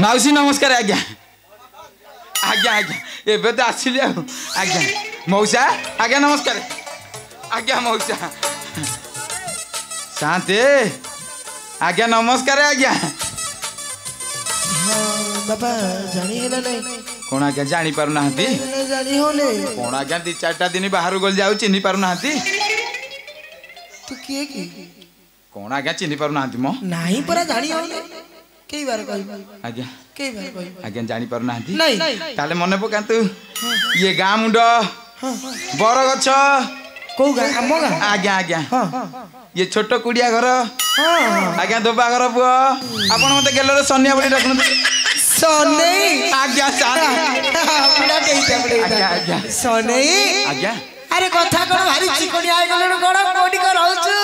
माउसी नमस्कार आज्ञा आज्ञा आज्ञा एबे तो आसिली आज्ञा मौसा आज्ञा नमस्कार आज्ञा मौसा शांति आज्ञा नमस्कार आज्ञा बाबा जानी है ना नहीं कौन आज्ञा जानी पारु नाहंती जानी हो ले कौन आज्ञा 2-4 दिन बाहर गल जाऊ चिन्ही पारु नाहंती तू किए की कौन आज्ञा चिन्ही पारु नाहंती मो नहीं परा जानी हो ले कई बार कहबो आज्ञा कई बार कहबो आज्ञा जानी पारु नाहंती नहीं ताले मने पकांतु ये गां मुंड बर गछ को गा हम गा आज्ञा आज्ञा ये छोट कुड़िया घर आज्ञा दोबा घर पुओ आपण मते गेलरे सनिया बडी डाकन सोने आज्ञा सारा अपना देइता पड़े आज्ञा आज्ञा सोने आज्ञा अरे कथा कोन भारी चिकनी आइ गलन कोन कोडी को रहउछु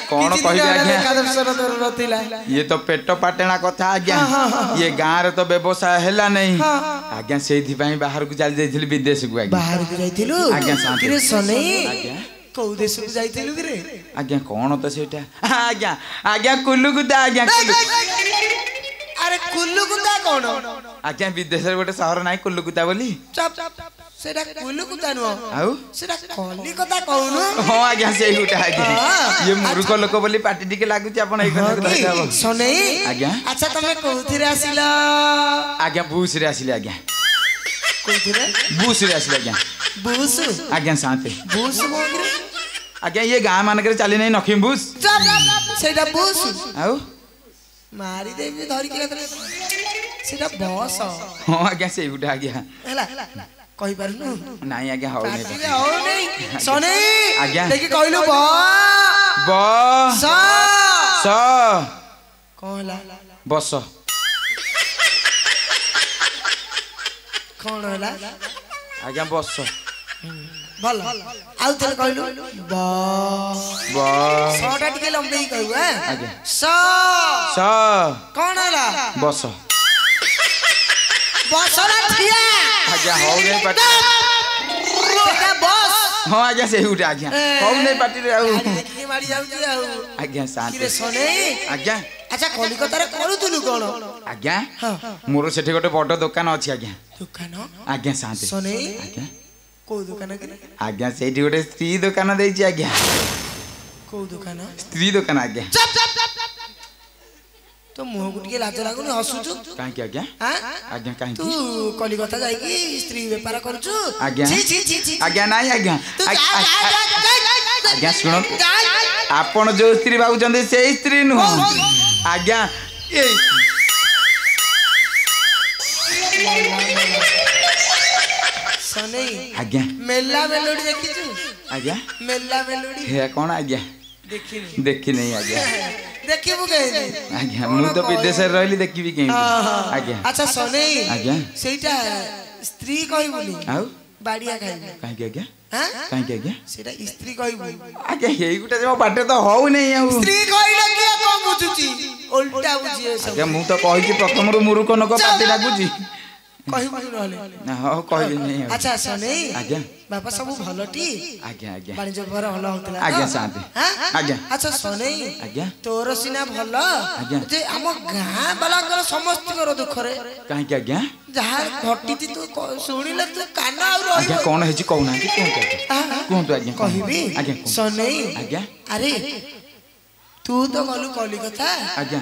कौन कहि आज्ञा एकादशर तोर रतिला ये तो पेट पाटेना कथा आज्ञा ये गां रे तो व्यवसाय हैला नहीं आज्ञा सेथि पई बाहर को चल जाइथिल विदेश को आज्ञा बाहर को जाइथिलु आज्ञा शांति किरे सोने आज्ञा को देश को जाइथिलु किरे आज्ञा कौन तो सेटा आज्ञा आज्ञा कुल्लू गुदा आज्ञा अरे कुल्लू कुदा कौन आज्ञा विदेश रे गोटे शहर नाही कुल्लू गुदा बोली चप सेटा कुल्लू कुदा नो आउ सेटा कलिकता कहूनु हां आज्ञा सेही उठा आज्ञा ये मूर्ख लोक बोली पाटी टिके लागुची आपण ए कथा धरजाबो सोने आज्ञा अच्छा तमे कोथिरे आसिला आज्ञा बूस रे आसिले आज्ञा कोथिरे बूस रे आसिले आज्ञा बूस आज्ञा शांति बूस मोगरे आज्ञा ये गां मानकर चली नहीं नखिम बूस सेटा बूस आउ मारी देबी धरि के सेटा बस हां आज्ञा सेही उठा आज्ञा हला कहि पारनु नहीं आज्ञा हो नहीं हो नहीं सोने आज्ञा देखि कहलु ब स स कहला बस कोन होला आज्ञा बस भल आउ तले कहलु ब सटा टिके लंबेई कहू आज्ञा स स कोन होला बस बसरा ठिया आज्ञा हो गई पाटी सेटा बस हां आज्ञा सेही उठा आज्ञा हो नहीं पाटी रे आउ देखि मारी जाउची आउ आज्ञा शांति किरे सोने आज्ञा अच्छा कलिकता रे करूतुलु कोन आज्ञा मोर सेठी गोटे बड़ दुकान अछि आज्ञा दुकान आज्ञा शांति सोने आज्ञा को दुकान के आज्ञा सेठी गोटे स्त्री दुकान देछि आज्ञा को दुकान स्त्री दुकान आज्ञा तो मुह को टिके लाज लागुनी हसुचु काहे की आज्ञा हां आज्ञा काहे तू कलिकता जाई की स्त्री व्यापार करछु आज्ञा छी आज्ञा नहीं आज्ञा आज्ञा सुनो आपण जो स्त्री भावुचंदे से स्त्री नु आज्ञा ए सने आज्ञा मेला मेलोडी देखिछु आज्ञा मेला मेलोडी हे कौन आज्ञा देखिनी देखी नहीं आज्ञा देखिबु के आज्ञा मु तो विदेश रे रहली देखिबी के आज्ञा अच्छा सने आज्ञा सेटा स्त्री कहि बोली आउ बाड़िया खाइ काहे की आज्ञा हां काहे की आज्ञा सेटा स्त्री कहि बोली आज्ञा हेई गुटे जो बाटे तो हो नहीं आउ स्त्री कहिला किया को बुझुची उल्टा बुझिए सब आज्ञा मु तो कहि कि प्रथम रु मुरुक नको पाटी लागुची कहि बुझु रहले ना हो कहि नहीं अच्छा सने आज्ञा बापा सब भलटी आज्ञा आज्ञा वाणिज्य व्यापार हल होतला आज्ञा शांति आज्ञा अच्छा सने आज्ञा तोर सिना भल आज्ञा जे हम गां वाला समस्त कर दुख रे काहे की आज्ञा जहा घटिति तू सुनिले तू कान आ आज्ञा रही कौन है जी कहना कि कोन तो आज्ञा कहबी आज्ञा सने आज्ञा अरे तू तो गलु कलिकता आज्ञा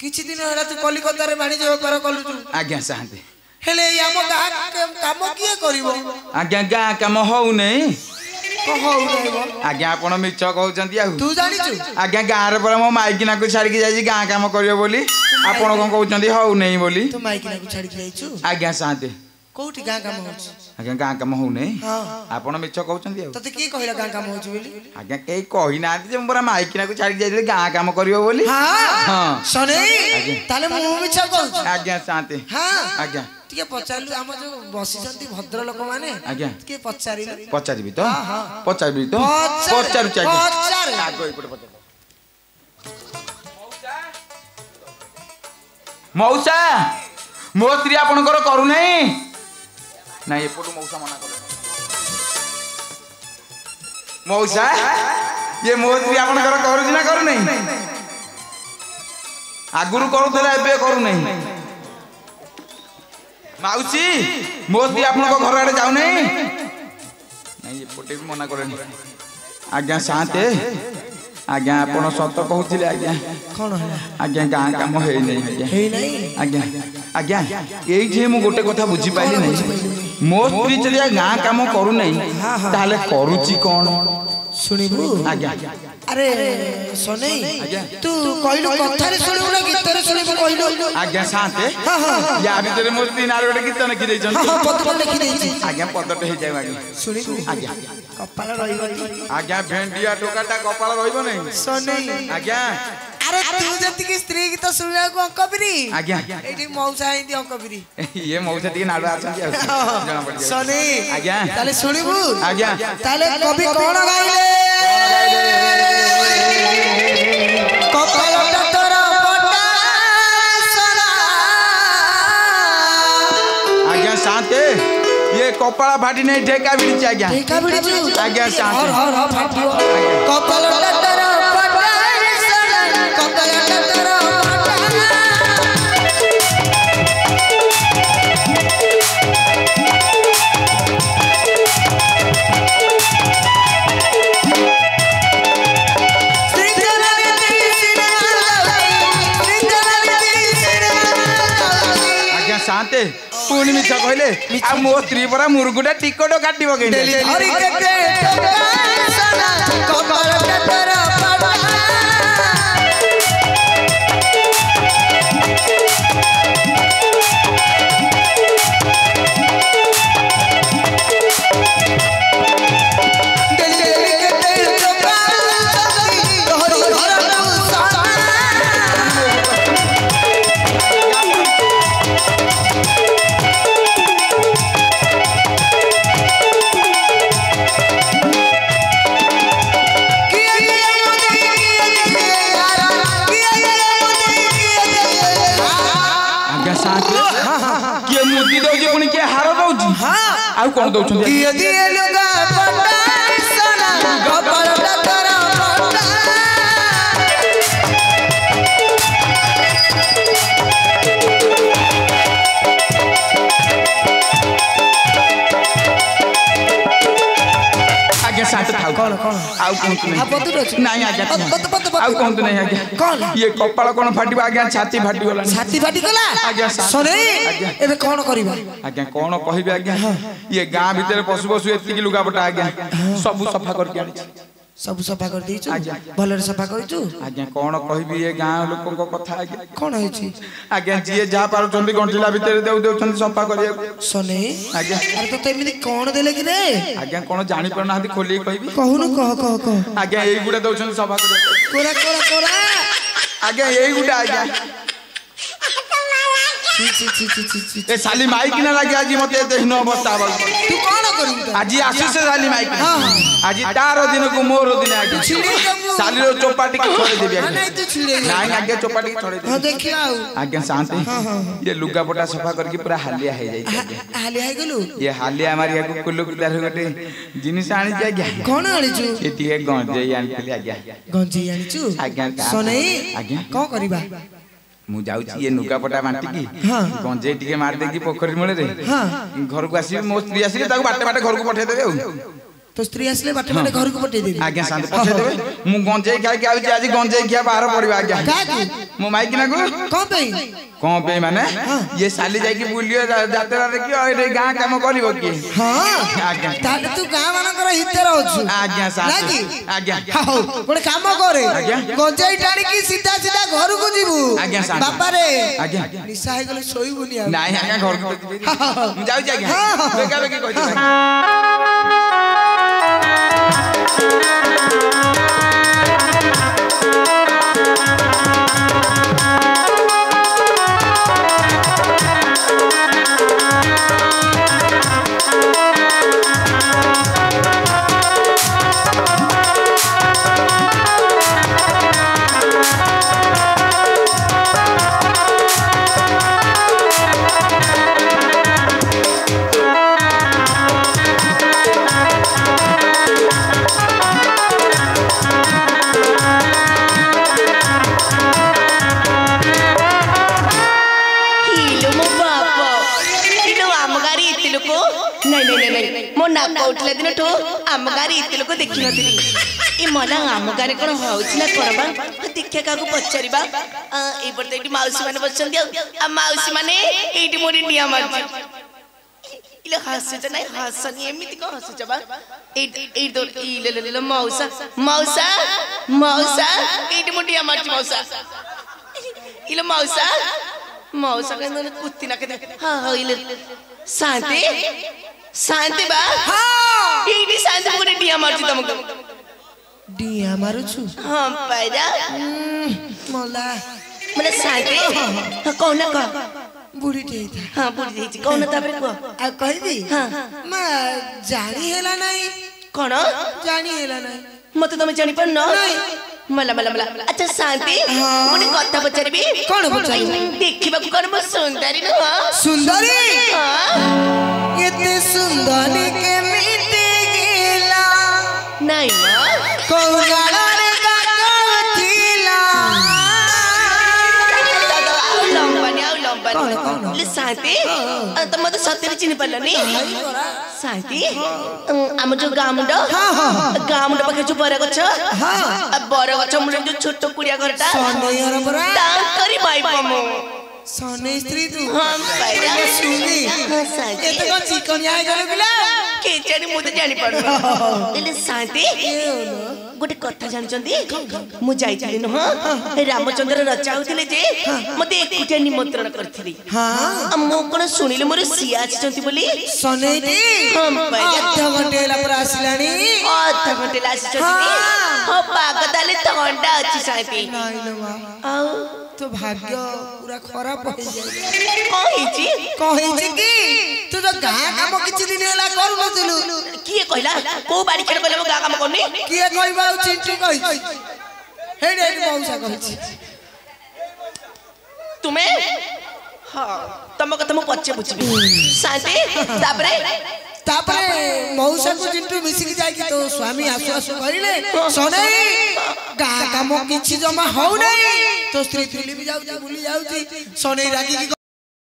किछि दिन होला तू कलिकता रे वाणिज्य व्यापार कलु तू आज्ञा शांति हेले हम गां काम किए करिवो आज्ञा गां काम हो नहीं कहौ रहबो आज्ञा आपण मिछ कहउचंती आ तू जानिचु आज्ञा गां रे पर मो माइकिना को छाड़ी के जाई गां काम करियो बोली आपण कोन कहउचंती हो नहीं बोली तू माइकिना को छाड़ी के जाइचु आज्ञा शांति कोठी गां काम होछ आज्ञा गाँ काम होने हां आपण मिछ कहउछंती आ तते की कहिला गां काम होछ बोली आज्ञा केई कहि ना जे मोरा माइकिना को छाड़ी जाई गाँ काम करियो बोली हां सने ताले मु मिछ कहउछ आज्ञा शांति हां आज्ञा टिके पचारलु हम जो बसिसंती भद्र लोक माने आज्ञा टिके पचारिलु पचारिबी तो पचारिबी तो पचारु चाहिए पचार आगो इपटे पचार मौसा मो स्त्री आपणकर करू नहीं नहीं एपटू मौसा मना कर मौसा ये मो स्त्री आपणकर करू ना करू नहीं आगुरु करूला एबे करू नहीं माउसी मो स्त्री आपणक घर आड़े जाऊ नहीं नहीं एपटे भी मना करे आज्ञा शांते आज्ञा आपण सत कहूथिले आज्ञा कोन आज्ञा गाँ काम हे नहीं हे नहीं आज्ञा आज्ञा एई जे मु गोटे कथा बुझी पाइली नहीं मो स्त्री जदि गाँ काम करू नहीं ताले करूची कोन सुनिबू आज्ञा अरे सोने तू कहलु कथा रे सुनिबू ना गीत रे सुनिबू कहलु आज्ञा शांते या भीतर मो स्त्री नार गोटे गीत लिखि दैछन पद लिखि दैछि आज्ञा पदटे हे जाय आज्ञा सुनिबू आज्ञा कपाल रहिबो आज्ञा भेंडिया टोकाटा कपाल रहिबो नहीं सोने आज्ञा अरे तू जति की स्त्री गीत सुनिया को अंकबिरी आज्ञा एठी मौसा हिंदी अंकबिरी ये मौसा टी नाड़ आछन जना पड़ सोने आज्ञा ताले सुनिबू आज्ञा ताले कवि कोन गाइले कपालटा तोर पटा सोना आज्ञा शांते ये कपाला फाटी नहीं ठेका बिड़ी आज्ञा ठेका बिड़ी आज्ञा शांते हर फाटियो कपालटा तोर पटा सोना कपालटा तोर पटा शांते पुणी मिछ कहले आ मो स्त्री परा मुर्गुटा टिकट काटी पकैले हरि केते सोना कपालटा तोर पटा किए मुदी दउजी पुणी किए हार दउजी आ कोन दउछन किए दिए लुगा पटा सोना कपालटा तोर पटा आज्ञा शांत थाउ कोन कोन आउ कोन नहीं आ पतु नहीं आज्ञा आउ कोन नहीं आज्ञा कोन ये कपाल कोन फाटिबा आज्ञा छाती फाटी गला छाती फाटी गला आज्ञा सोने एबे कोन करबा आज्ञा कोन कहबे आज्ञा ये गां भीतर पशु पशु एति की लुगा पटा आज्ञा सब सफा करके आनी सब सफा कर दीचु भलरे सफा करचु आज्ञा कोन कहबी ये गां लोक को कथा आज्ञा कोन होइछि आज्ञा जिए जा पारुचंदी गंटिला भीतर देउ देउचंदी सफा करिया सोने आज्ञा अरे तो तेमिति कोन देले कि रे आज्ञा कोन जानि पर नाहती खोली कहबी कहूनु कह आज्ञा एई गुडा दउचंदी सफा करिया कोरा कोरा कोरा आज्ञा एई गुडा आज्ञा छी ए साली माई किना लागे आज मते एते हिनो अवस्था आबल तू कोन करू आज आसी से साली माई आज तारो दिन को मोर दिन आज साली रो चोपाटी के छोड़ देबी नहीं तू छिड़े नहीं आगे चोपाटी के छोड़ दे हां देखिया आउ आगे शांति ये लुगा पटा सफा करके पूरा हालिया हे जाई हालिया हे गेलु ये हालिया हमारी आगु कुल्लू कुदार गोटे जिनिस आनी जाय गया कोन आनिचु एती एक गंजे आनी आज्ञा गंजी आनिचु आज्ञा सोने आज्ञा को करबा मु जाउची ये नुगा पटा बांटी की गंजे टिके मार दे की पोखरी मुळे रे घर को आसी मो स्त्री आसी ताको बाटे बाटे घर को पठे देबे तो स्त्री आसले बाटे बाटे घर को पठे देबी आज्ञा शांति पछे देबे मु गंजेई खाइ के आउची आज गंजेई खिया बाहर पड़िबा आज्ञा काकी मु माइक ना को कौन पे माने ये साली जाई के बुलियो जातरा देखियो ए गां काम करबो की हां आज्ञा ताले तू गां मानकर हिते रहछु आज्ञा शांति आज्ञा गोटे काम करे गंजेई टाणी की सीधा सीधा घर को जीवू आज्ञा शांति बापा रे आज्ञा निशा हे गेले सोईबुनी आ नाही आज्ञा घर को मु जाउ आज्ञा बेगा बेगी कहती उठला दिन ठो आम गारे इते लोक देखि नथिली ए मला आम गारे कोन होउछ ना करबा देखिया काको पछारिबा ए पटे एटी माउसी माने बसछन दियो आ माउसी माने एटी मोरी निया मारछि इले हसछ नै हसनी एमिति को हसछ बा ए दो इले ले मौसा मौसा मौसा एटी मोटिया मारछि मौसा इले मौसा मौसा के कुत्ती ना के हां हां इले शांति शांति बा हां एडी शांति पूरे डिया मारछु तुमको डिया मारछु हां पैदा मोला मने शांति कौन का बुढ़ी टे हां बुढ़ी देछि कौन ताबरे को आ कहबी हां म जानी हेला नहीं कोन जानी हेला नहीं मते तुम जानि पर न मला मला मला अच्छा शांति मुने कथा पछरबी कोन पछरबी देखिबा कोन म सुंदरी न सुंदरी हां इतनी सुंदरी के मिटे गेला नहीं कोगाला रे काकोथिला ले शांति त म त सत्य चिनि पल्लनी शांति हम जो गामुंड गामुंड पखे जो बरा गछ बरा गछ मुले जो छोट कुड़िया घरटा सोनैहर बरा ता करी बाई पमो सोने स्त्री तू हां पाइला सुनी शांति ए त को चिकन आइ गले बिला के जानि मु त जानि पड़ो ले शांति गोटे कथा जानचंदी मु जाइथिली न रामचंद्र रचा होतिले जे मते एकुटिया निमंत्रण करथिली हां मु कोन सुनिले मोर सिया आछंती बोली सनेटी हम पाइला आधा घंटे ला पर आसिलानी आधा घंटे ला आछंती हो पाग ताले थंडा अछि शांति नाही न मा आउ तो भाग्य पूरा खराब हो जाय कहिछि कि तू तो गाय काम किछि दिन होला करू नथिलु किए कहला को बाड़ी खेल कहले गा काम करनी किए कहबा चिंटू कहि हे रे मौसा कहि तुम्हें हां तम कथा मु पछे बुझबी शांति तापरे मौसा को चिंटू मिसिक जाय कि तो स्वामी आसु आसु करिले सने गा काम किछि जमा हौ नै तो स्त्री थुली भी जाउची बुली जाउची सने रागी